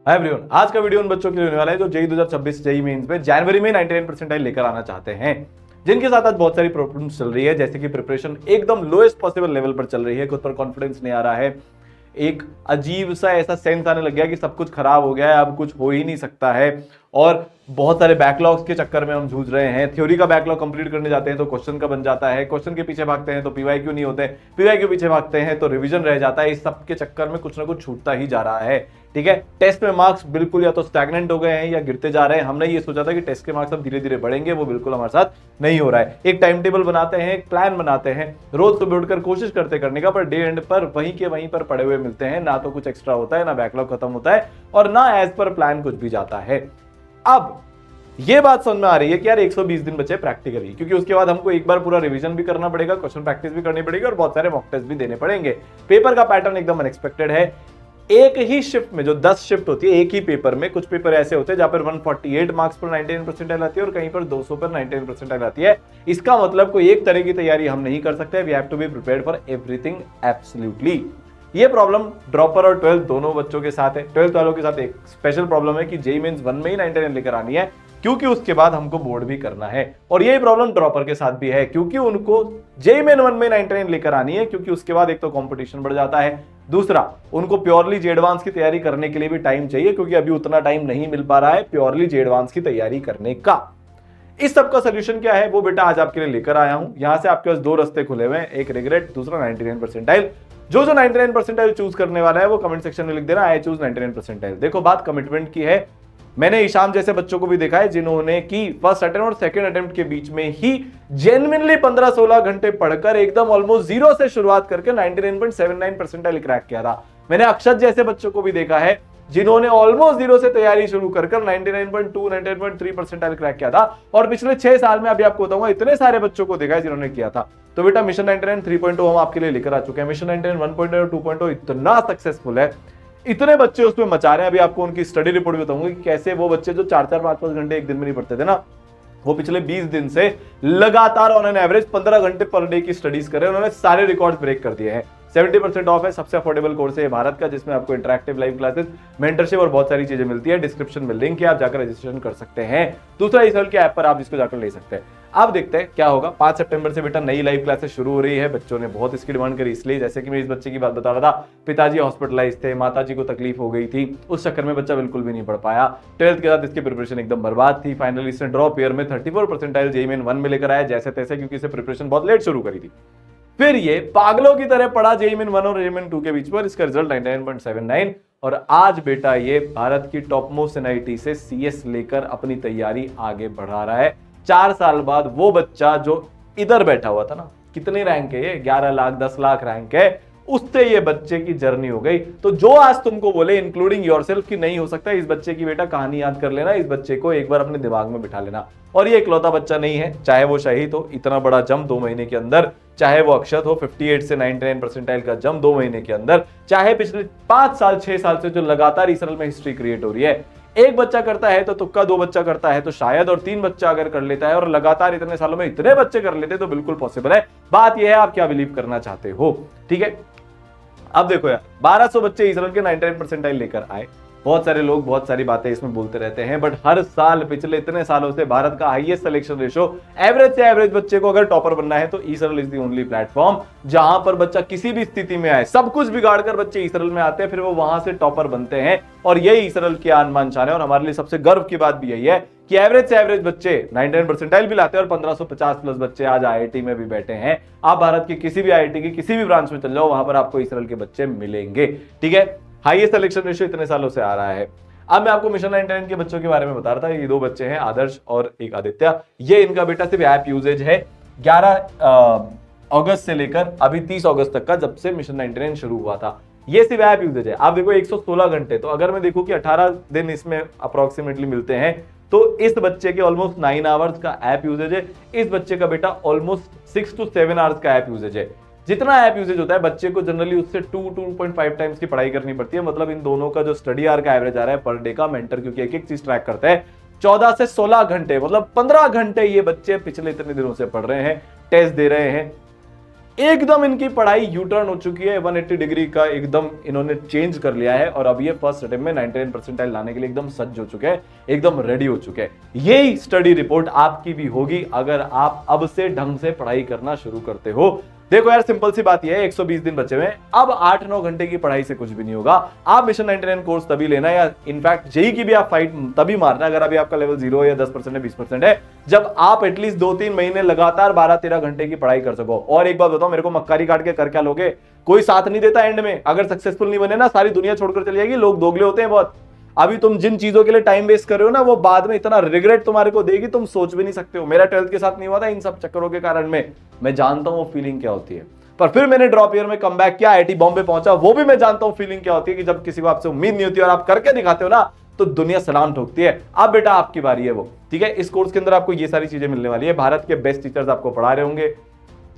Hi everyone, आज का video उन बच्चों के लिए होने वाला है जो जेईई 2026 जेईई मेंस में जनवरी में 99 परसेंटाइल लेकर आना चाहते हैं, जिनके साथ आज बहुत सारी प्रॉब्लम्स चल रही है। जैसे कि प्रिपरेशन एकदम लोएस्ट पॉसिबल लेवल पर चल रही है, खुद पर कॉन्फिडेंस नहीं आ रहा है, एक अजीब सा ऐसा सेंस आने लग गया कि सब कुछ खराब हो गया है, अब कुछ हो ही नहीं सकता है। और बहुत सारे बैकलॉग्स के चक्कर में हम जूझ रहे हैं। थ्योरी का बैकलॉग कंप्लीट करने जाते हैं तो क्वेश्चन का बन जाता है, क्वेश्चन के पीछे भागते हैं तो पीवाईक्यू नहीं होते, पीवाईक्यू पीछे भागते हैं तो रिवीजन रह जाता है। इस सब के चक्कर में कुछ ना कुछ छूटता ही जा रहा है। ठीक है, टेस्ट में मार्क्स बिल्कुल या तो स्टैग्नेंट हो गए हैं या गिरते जा रहे हैं। हमने ये सोचा था कि टेस्ट के मार्क्स अब धीरे धीरे बढ़ेंगे, वो बिल्कुल हमारे साथ नहीं हो रहा है। एक टाइम टेबल बनाते हैं, एक प्लान बनाते हैं, रोज सुबह उठकर कोशिश करते करने का, पर डे एंड पर वहीं के वहीं पर पड़े हुए मिलते हैं। ना तो कुछ एक्स्ट्रा होता है, ना बैकलॉग खत्म होता है, और ना एज पर प्लान कुछ भी जाता है। अब ये बात समझ में आ रही है कि यार 120 दिन बचे प्रैक्टिकली, क्योंकि उसके बाद हमको एक बार पूरा रिवीजन भी करना पड़ेगा, क्वेश्चन प्रैक्टिस भी करनी पड़ेगी और बहुत सारे मॉक टेस्ट भी देने पड़ेंगे। पेपर का पैटर्न एकदम अनएक्सपेक्टेड है। एक ही शिफ्ट में जो 10 शिफ्ट होती है, एक ही पेपर में, कुछ पेपर ऐसे होते हैं जहां पर 148 मार्क्स पर 99 परसेंटाइल आती है और कहीं पर 200 पर 99 परसेंटाइल आती है। इसका मतलब कोई एक तरह की तैयारी हम नहीं कर सकते। We have to be prepared for everything absolutely. ये प्रॉब्लम ड्रॉपर और 12th दोनों बच्चों के साथ है। 12th वालों के साथ एक स्पेशल प्रॉब्लम है कि जेईई मेंस 1 में ही 99 लेकर आनी है, क्योंकि उसके बाद हमको बोर्ड भी करना है। और यही प्रॉब्लम ड्रॉपर के साथ भी है, क्योंकि उनको जेईई मेन 1 में 99 लेकर आनी है, क्योंकि उसके बाद एक तो कंपटीशन बढ़ जाता है, दूसरा उनको प्योरली जे एडवांस की तैयारी करने के लिए भी टाइम चाहिए, क्योंकि अभी उतना टाइम नहीं मिल पा रहा है प्योरली जे एडवांस की तैयारी करने का। इस सब का सोल्यूशन क्या है वो बेटा आज आपके लिए लेकर आया हूं। यहां से आपके पास दो रास्ते खुले हुए हैं, एक रिग्रेट, दूसरा 99 परसेंटाइल। जो 99 परसेंटाइल चूज करने वाला है वो कमेंट सेक्शन में लिख देना, आई चूज 99 परसेंटाइल। देखो, बात कमिटमेंट की है। मैंने ईशान जैसे बच्चों को भी देखा है जिन्होंने की फर्स्ट अटेम्प्ट और सेकंड अटेम्प्ट के बीच में ही जेन्युइनली 15-16 घंटे पढ़कर एकदम ऑलमोस्ट जीरो से शुरुआत करके 99.79 परसेंटाइल क्रैक किया था। मैंने अक्षत जैसे बच्चों को भी देखा है जिन्होंने ऑलमोस्ट जीरो से तैयारी शुरू कर 99.2 99.3 परसेंटाइल क्रैक किया था। और पिछले 6 साल में अभी आपको बताऊंगा इतने सारे बच्चों को देखा है जिन्होंने किया था। तो बेटा मिशन 99 3.0 हम आपके लिए लेकर आ चुके हैं। मिशन 99 1.0 और 2.0 इतना सक्सेसफुल है, इतने बच्चे उसमें मचा रहे हैं। अभी आपको उनकी स्टडी रिपोर्ट बताऊंगा कि कैसे वो बच्चे जो 4-4 5-5 घंटे एक दिन में नहीं पढ़ते थे ना, वो पिछले 20 दिन से लगातार ऑन एन एवरेज 15 घंटे पर डे की स्टडीज कर रहे हैं। उन्होंने सारे रिकॉर्ड्स ब्रेक कर दिए हैं। 70% ऑफ है, सबसे अफोर्डेबल कोर्स है भारत का, जिसमें आपको इंटरैक्टिव लाइव क्लासेस, मेंटरशिप और बहुत सारी चीजें मिलती है। डिस्क्रिप्शन में लिंक है, आप जाकर रजिस्ट्रेशन कर सकते हैं। दूसरा इस के ऐप पर आप इसको जाकर ले सकते हैं। अब देखते हैं क्या होगा। 5 सितंबर से बेटा नई लाइव क्लासेस शुरू हो रही है। बच्चों ने बहुत इसकी डिमांड करी, इसलिए जैसे कि मैं इस बच्चे की बात बता रहा था, पिताजी हॉस्पिटलाइज थे, माताजी को तकलीफ हो गई थी, उस चक्कर में बच्चा बिल्कुल भी नहीं पढ़ पाया। 12th के साथ इसकी प्रिपरेशन एकदम बर्बाद थी। फाइनली इसने ड्रॉप ईयर में 34 परसेंटाइल जेईई मेन 1 में लेकर आया, जैसे तैसे, क्योंकि इसे प्रिपरेशन बहुत लेट शुरू करी थी। फिर ये पागलों की तरह पढ़ा जेईई मेन 1 और जेईई मेन 2 के बीच पर, इसका रिजल्ट 99.79। और आज बेटा ये भारत की टॉप मोस्ट एनआईटी से सीएस लेकर अपनी तैयारी आगे बढ़ा रहा है। 4 साल बाद वो बच्चा जो इधर बैठा हुआ था ना, कितने रैंक है ये, 11 लाख 10 लाख रैंक है, उससे ये बच्चे की जर्नी हो गई। तो जो आज तुमको बोले इंक्लूडिंग योरसेल्फ कि नहीं हो सकता, इस बच्चे की बेटा कहानी याद कर लेना, इस बच्चे को एक बार अपने दिमाग में बिठा लेना। और ये इकलौता बच्चा नहीं है, चाहे वो शहीद हो, इतना बड़ा जम 2 महीने के अंदर, चाहे वो अक्षत हो 58 से 99 परसेंटाइल का जम 2 महीने के अंदर, चाहे पिछले 5 साल 6 साल से जो लगातार इसरल में हिस्ट्री क्रिएट हो रही है। एक बच्चा करता है तो तुक्का, 2 बच्चा करता है तो शायद, और 3 बच्चा अगर कर लेता है और लगातार इतने सालों में इतने बच्चे कर लेते तो बिल्कुल पॉसिबल है। बात यह है आप क्या बिलीव करना चाहते हो। ठीक है, अब देखो यार, 1200 बच्चे इसरल के 99 परसेंटाइल लेकर आए। बहुत सारे लोग बहुत सारी बातें इसमें बोलते रहते हैं, बट हर साल पिछले इतने सालों से भारत का हाईएस्ट सिलेक्शन रेशो, एवरेज से एवरेज बच्चे को अगर टॉपर बनना है तो इसरल इज द ओनली प्लेटफॉर्म जहां पर बच्चा किसी भी स्थिति में आए, सब कुछ बिगाड़कर बच्चे इसरल में आते हैं, फिर वो वहां से टॉपर बनते हैं। और यही इसरल की आन बान शान है। और हमारे लिए सबसे गर्व की बात भी यही है कि एवरेज से एवरेज बच्चे 99 परसेंटाइल भी लाते हैं और 1550 प्लस बच्चे आज आईआईटी में भी बैठे हैं। आप भारत की किसी भी आईआईटी की किसी भी ब्रांच में चल जाओ, वहां पर आपको इसरल के बच्चे मिलेंगे। ठीक है, हाईएस्ट सिलेक्शन रेशियो इतने सालों से आ रहा है। अब मैं आपको मिशन 99 के बच्चों के बारे में बता रहा था। ये 2 बच्चे हैं, आदर्श और एक आदित्य। ये इनका बेटा सिर्फ ऐप यूजेज है 11 अगस्त से लेकर अभी 30 अगस्त तक का, जब से मिशन 99 शुरू हुआ था। ये सिर्फ ऐप यूजेज है। आप देखो 116 घंटे, तो अगर मैं देखूं कि 18 दिन इसमें अप्रोक्सीमेटली मिलते हैं, तो इस बच्चे के ऑलमोस्ट 9 आवर्स का ऐप यूजेज है। इस बच्चे का बेटा ऑलमोस्ट 6 to 7 आवर्स का ऐप यूजेज है। जितना ऐप यूजेज होता है बच्चे को जनरली उससे 2.5 टाइम्स की पढ़ाई करनी पड़ती है। मतलब इन दोनों का जो स्टडी आवर का एवरेज आ रहा है पर डे का, मेंटर क्योंकि एक एक चीज ट्रैक करता है, 14 से 16 घंटे, मतलब 15 घंटे ये बच्चे पिछले इतने दिनों से पढ़ रहे हैं, टेस्ट दे रहे हैं। एकदम इनकी पढ़ाई यू टर्न हो चुकी है, 180 डिग्री का एकदम इन्होंने चेंज कर लिया है और अब ये फर्स्ट अटेम्प्ट में 99 परसेंटाइल लाने के लिए एकदम सज्ज हो चुके हैं, एकदम रेडी हो चुके हैं। यही स्टडी रिपोर्ट आपकी भी होगी अगर आप अब से ढंग से पढ़ाई करना शुरू करते हो। देखो यार, सिंपल सी बात यह है, 120 दिन बचे हुए हैं, अब 8-9 घंटे की पढ़ाई से कुछ भी नहीं होगा। आप मिशन 99 कोर्स तभी लेना या इनफैक्ट जेई की भी आप फाइट तभी मारना अगर अभी आपका लेवल 0 या 10% है 20% है, जब आप एटलीस्ट 2-3 महीने लगातार 12-13 घंटे की पढ़ाई कर सको। और एक बात बताओ, मेरे को मक्कारी काट के कर क्या लोगे? कोई साथ नहीं देता एंड में। अगर सक्सेसफुल नहीं बने ना, सारी दुनिया छोड़कर चली जाएगी। लोग दोगले होते हैं बहुत। अभी तुम जिन चीजों के लिए टाइम वेस्ट कर रहे हो ना, वो बाद में इतना रिग्रेट तुम्हारे को देगी, तुम सोच भी नहीं सकते हो। मेरा 12th के साथ नहीं हुआ था इन सब चक्करों के कारण में, मैं जानता हूं वो फीलिंग क्या होती है। पर फिर मैंने ड्रॉप ईयर में कम बैक किया, आईआईटी बॉम्बे पहुंचा, वो भी मैं जानता हूं फीलिंग क्या होती है कि जब किसी को आपसे उम्मीद नहीं होती और आप करके दिखाते हो ना, तो दुनिया सलाम ठोकती है। अब बेटा आपकी बारी है वो, ठीक है। इस कोर्स के अंदर आपको ये सारी चीजें मिलने वाली है। भारत के बेस्ट टीचर्स आपको पढ़ा रहे होंगे,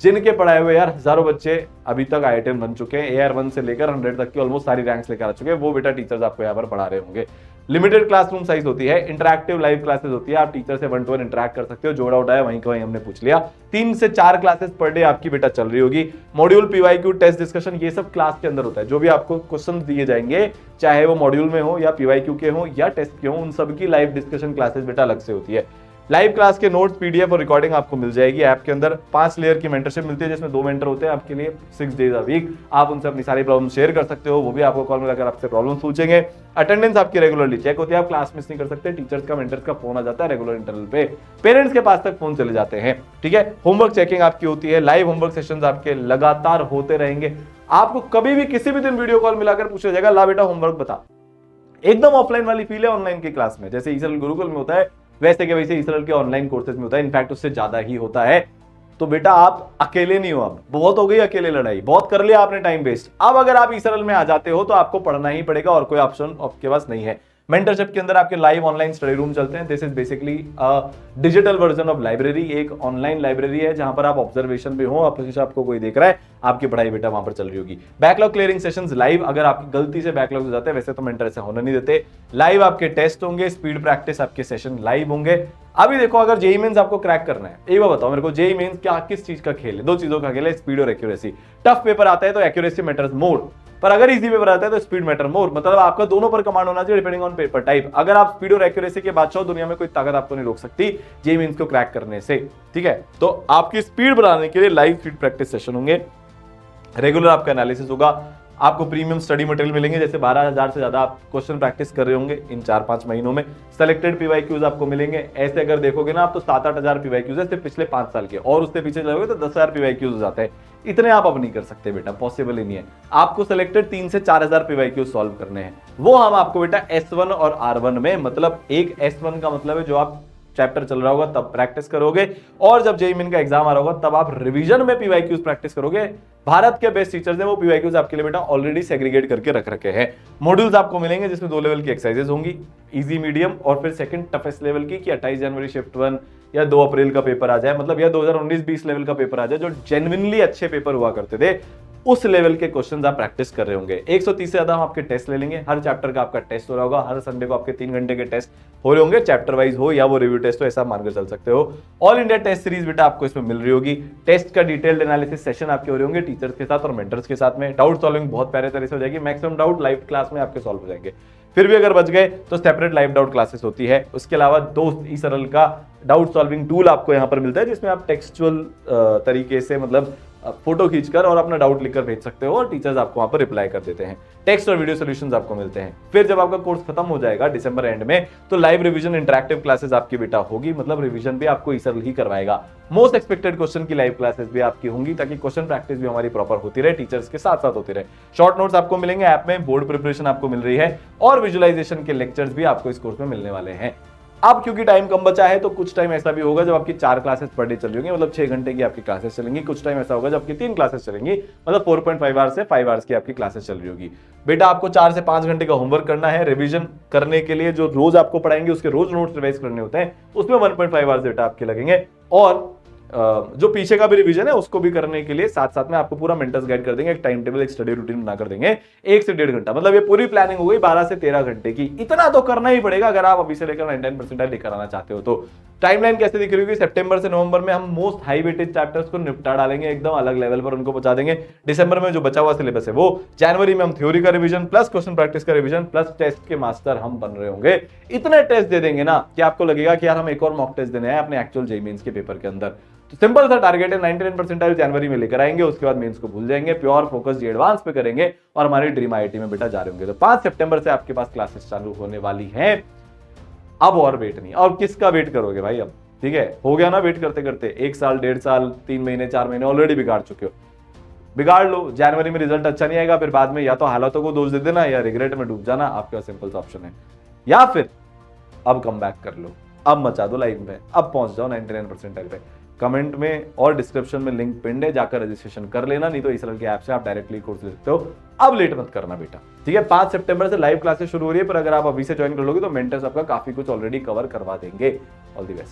जिनके पढ़ाए हुए यार हजारों बच्चे अभी तक आईआईटीएन बन चुके हैं। AR1 से लेकर 100 तक की ऑलमोस्ट सारी रैंक्स लेकर आ चुके हैं। वो बेटा टीचर्स आपको यहाँ पर पढ़ा रहे होंगे। लिमिटेड क्लासरूम साइज होती है, इंटरैक्टिव लाइव क्लासेस होती है, आप टीचर से 1-to-1 इंटरैक्ट कर सकते हो। जोड़ा उठाया वहीं का वहीं हमने पूछ लिया। 3 से 4 क्लासेस पर डे आपकी बेटा चल रही होगी। मॉड्यूल, PYQ, टेस्ट डिस्कशन, ये सब क्लास के अंदर होता है। जो भी आपको क्वेश्चन दिए जाएंगे, चाहे वो मॉड्यूल में हो या PYQ के हो या टेस्ट के हो, उन सब की लाइव डिस्कशन क्लासेस बेटा अलग से होती है। लाइव क्लास के नोट्स, PDF और रिकॉर्डिंग आपको मिल जाएगी। ऐप के अंदर 5 लेयर की मेंटरशिप मिलती है, जिसमें 2 मेंटर होते हैं आपके लिए 6 डेज अ वीक। आप उनसे अपनी सारी प्रॉब्लम शेयर कर सकते हो, वो भी आपको कॉल मिलाकर आपसे प्रॉब्लम पूछेंगे। अटेंडेंस आपकी रेगुलरली चेक होती है, आप क्लास मिस नहीं कर सकते। टीचर्स का, मेंटर्स का फोन आ जाता है रेगुलर इंटरवल पे, पेरेंट्स के पास तक फोन चले जाते हैं, ठीक है। होमवर्क चेकिंग आपकी होती है, लाइव होमवर्क सेशंस आपके लगातार होते रहेंगे। आपको कभी भी किसी भी दिन वीडियो कॉल मिलाकर पूछा जाएगा, ला बेटा होमवर्क बता। एकदम ऑफलाइन वाली फील है ऑनलाइन की क्लास में, जैसे ईसरल गुरुकुल में होता है वैसे के वैसे ईसरल के ऑनलाइन कोर्सेज में होता है। इनफैक्ट उससे ज्यादा ही होता है। तो बेटा आप अकेले नहीं हो, अब बहुत हो गई अकेले लड़ाई, बहुत कर लिया आपने टाइम वेस्ट। अब अगर आप ईसरल में आ जाते हो तो आपको पढ़ना ही पड़ेगा और कोई ऑप्शन आपके पास नहीं है। मेंटरशिप के अंदर आपके लाइव ऑनलाइन स्टडी रूम चलते हैं। This is basically digital version of library, एक ऑनलाइन लाइब्रेरी है जहां पर आप ऑब्जर्वेशन पे हो, आपको कोई देख रहा है, आपकी पढ़ाई बेटा वहां पर चल रही होगी। बैकलॉग क्लियरिंग सेशंस लाइव, अगर आपकी गलती से बैकलॉग हो जाते हैं, वैसे तो मेंटर ऐसे होने नहीं देते। लाइव आपके टेस्ट होंगे, स्पीड प्रैक्टिस आपके सेशन लाइव होंगे। अभी देखो, अगर जेईई मेंस आपको क्रैक करना है, एक बार बताओ मेरे को, जेईई मेंस क्या किस चीज का खेल है? 2 चीजों का खेल है, स्पीड और एक्यूरेसी। टफ पेपर आता है तो एक्यूरेसी मैटर्स मोर, पर अगर इजी पेपर आता है तो स्पीड मैटर मोर। मतलब आपका दोनों पर कमांड होना चाहिए डिपेंडिंग ऑन पेपर टाइप। अगर आप स्पीड और एक्यूरेसी के बादशाह, दुनिया में कोई ताकत आपको नहीं रोक सकती जेईई मेंस को क्रैक करने से, ठीक है। तो आपकी स्पीड बढ़ाने के लिए लाइव स्पीड प्रैक्टिस सेशन होंगे, रेगुलर आपका एनालिसिस होगा, आपको प्रीमियम स्टडी मटेरियल मिलेंगे। जैसे 12,000 से ज्यादा आप क्वेश्चन प्रैक्टिस कर रहे होंगे इन 4-5 महीनों में। सेलेक्टेड PYQs आपको मिलेंगे। ऐसे अगर देखोगे ना आप, तो 7-8 हजार PYQs है सिर्फ पिछले 5 साल के, और उससे पीछे चलोगे तो 10,000 PYQs हो जाते हैं। इतने आप अब नहीं कर सकते बेटा, पॉसिबल ही नहीं है। आपको सेलेक्टेड 3 से 4 हजार PYQs सॉल्व करने हैं। वो हम आपको बेटा S1 और R1 में, मतलब एक S1 का मतलब है जो आप चैप्टर चल रहा होगा तब प्रैक्टिस करोगे, और जब जेईई मेन का एग्जाम आ रहा होगा तब आप रिवीजन में PYQs प्रैक्टिस करोगे। भारत के बेस्ट टीचर्स हैं, वो PYQs आपके लिए बेटा ऑलरेडी सेग्रीगेट करके रख रखे हैं। मॉड्यूल्स आपको मिलेंगे जिसमें 2 लेवल की एक्सरसाइजेज होंगी, इजी, मीडियम और फिर सेकंड टफेस्ट लेवल की, कि 28 जनवरी शिफ्ट 1 या 2 अप्रैल का पेपर आ जाए, मतलब या 2019-20 लेवल का पेपर आ जाए, जो जेन्युइनली अच्छे पेपर हुआ करते थे, उस लेवल के क्वेश्चंस आप प्रैक्टिस कर रहे होंगे। 130 से ज्यादा हम आपके टेस्ट ले लेंगे, हर चैप्टर का आपका टेस्ट हो रहा होगा, हर संडे को आपके 3 घंटे के टेस्ट हो रहे होंगे, चैप्टर वाइज हो या वो रिव्यू टेस्ट हो, ऐसा मानकर चल सकते हो। ऑल इंडिया टेस्ट सीरीज बेटा आपको इसमें मिल रही होगी। टेस्ट का डिटेल्ड एनालिसिस सेशन आपके हो रहे होंगे टीचर्स के साथ और मेंटर्स के साथ में। डाउट सॉल्विंग बहुत प्यारे तरह से हो जाएगी, मैक्सिमम डाउट लाइव क्लास में आपके सॉल्व हो जाएंगे। फिर भी अगर बच गए तो सेपरेट लाइव डाउट क्लासेस होती है। उसके अलावा दोस्त ईसरल का डाउट सॉल्विंग टूल आपको यहाँ पर मिलता है, जिसमें आप टेक्सचुअल तरीके से, मतलब फोटो खींचकर और अपना डाउट लिखकर भेज सकते हो और टीचर्स आपको वहां पर रिप्लाई कर देते हैं। टेक्स्ट और वीडियो सॉल्यूशंस आपको मिलते हैं। फिर जब आपका कोर्स खत्म हो जाएगा दिसंबर एंड में, तो लाइव रिवीजन इंटरैक्टिव क्लासेस आपकी बेटा होगी, मतलब रिवीजन भी आपको ईसरल ही करवाएगा। मोस्ट एक्सपेक्टेड क्वेश्चन की लाइव क्लासेस भी आपकी होंगी, ताकि क्वेश्चन प्रैक्टिस भी हमारी प्रॉपर होती रहे, टीचर्स के साथ साथ होती रहे। शॉर्ट नोट्स आपको मिलेंगे ऐप में, बोर्ड प्रिपरेशन आपको मिल रही है, और विजुअलाइजेशन के लेक्चर्स भी आपको इस कोर्स में मिलने वाले हैं। अब क्योंकि टाइम कम बचा है, तो कुछ टाइम ऐसा भी होगा जब आपकी 4 क्लासेस पर डे चल रही होंगी, मतलब 6 घंटे की आपकी क्लासेस चलेंगी। कुछ टाइम ऐसा होगा जब आपकी 3 क्लासेस चलेंगी, मतलब 4.5 आवर्स से 5 आवर्स की आपकी क्लासेस चल रही होगी। बेटा आपको 4 से 5 घंटे का होमवर्क करना है। रिवीजन करने के लिए जो रोज आपको पढ़ाएंगे उसके रोज नोट्स रिवाइज करने होते हैं, उसमें 1.5 आवर्स बेटा आपके लगेंगे। और जो पीछे का भी रिवीजन है उसको भी करने के लिए साथ साथ में आपको पूरा मेंटर्स गाइड कर देंगे, एक टाइम टेबल, एक स्टडी रूटीन बना कर देंगे। 1 से 1.5 घंटा, मतलब ये पूरी प्लानिंग हो गई 12 से 13 घंटे की। इतना तो करना ही पड़ेगा अगर आप अभी से लेकर 99% लेकर आना चाहते हो तो। टाइमलाइन कैसे दिख रही होगी, सितंबर से नवंबर में हम मोस्ट हाई वेटेज चैप्टर्स को निपटा डालेंगे, एकदम अलग लेवल पर उनको पहुंचा देंगे। दिसंबर में जो बचा हुआ सिलेबस है वो, जनवरी में हम थ्योरी का रिवीजन प्लस क्वेश्चन प्रैक्टिस का रिवीजन प्लस टेस्ट के मास्टर हम बन रहे होंगे। इतने टेस्ट दे देंगे ना कि आपको लगेगा कि यार हम एक और मॉक टेस्ट देने हैं अपने एक्चुअल जेईई मेंस के पेपर के अंदर। तो सिंपल सा टारगेट है, 99 परसेंटाइल जनवरी में लेकर आएंगे, उसके बाद मेंस को भूल जाएंगे, प्योर फोकस जी एडवांस पे करेंगे और हमारी ड्रीम आईआईटी में बेटा जा रहे होंगे। तो 5 सितंबर से आपके पास क्लासेस चालू होने वाली हैं। अब और वेट नहीं, और किसका वेट करोगे भाई अब, ठीक है, हो गया ना वेट करते करते, 1 साल 1.5 साल 3 महीने 4 महीने ऑलरेडी बिगाड़ चुके हो। बिगाड़ लो, जनवरी में रिजल्ट अच्छा नहीं आएगा, फिर बाद में या तो हालातों को दोष दे देना या रिग्रेट में डूब जाना, आपके पास सिंपल सा ऑप्शन है। या फिर अब कम बैक कर लो, अब मचा दो लाइफ में, अब पहुंच जाओ 99 परसेंटाइल पे। कमेंट में और डिस्क्रिप्शन में लिंक पिन है, जाकर रजिस्ट्रेशन कर लेना, नहीं तो इसरल के ऐप से आप डायरेक्टली कोर्स ले सकते हो। अब लेट मत करना बेटा, ठीक है। 5 सितंबर से लाइव क्लासेस शुरू हो रही है, पर अगर आप अभी से ज्वाइन कर लोगे तो मेंटर्स आपका काफी कुछ ऑलरेडी कवर करवा देंगे। All the best.